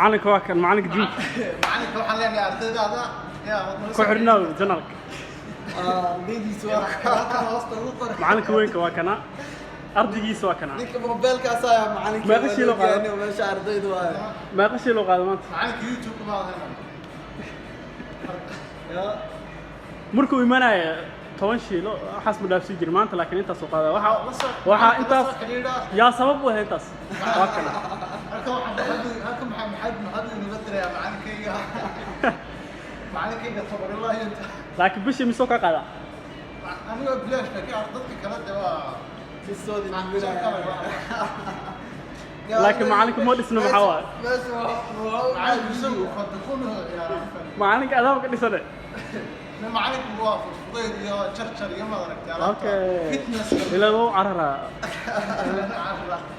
معلك هو كان معلك دين معلك waxaan leenahay ardaydaada ku xirnaa janalka ardaydiisu waa halkan hoosta ugu qoran معلك weynka waa kana ardaygiisa waa kana ninka mobilkaas ayaa macallinka meeqa shil oo qaado meesha ardaydu waa meeqa shil oo qaado maanta macallinka YouTube ma ahayn ya markuu imanaya 10 shil xas ma dhaafsi jir maanta laakiin intaas oo qaada waxa intaas yaa sabab u ah intaas waa kana halkan maxaad inaga diray macallinkayga macallinkayga tabarillah inta laakiin bishii misoo ka qaada aniga bilash laakiin dadka kala dawaa fisoodi laakiin macallinka ma dhisno maxaa waa macallinka adaab ka dhisane معلك هو فضيل يا شرشر يا ما ادرك اوكي فتنس الى لو عررا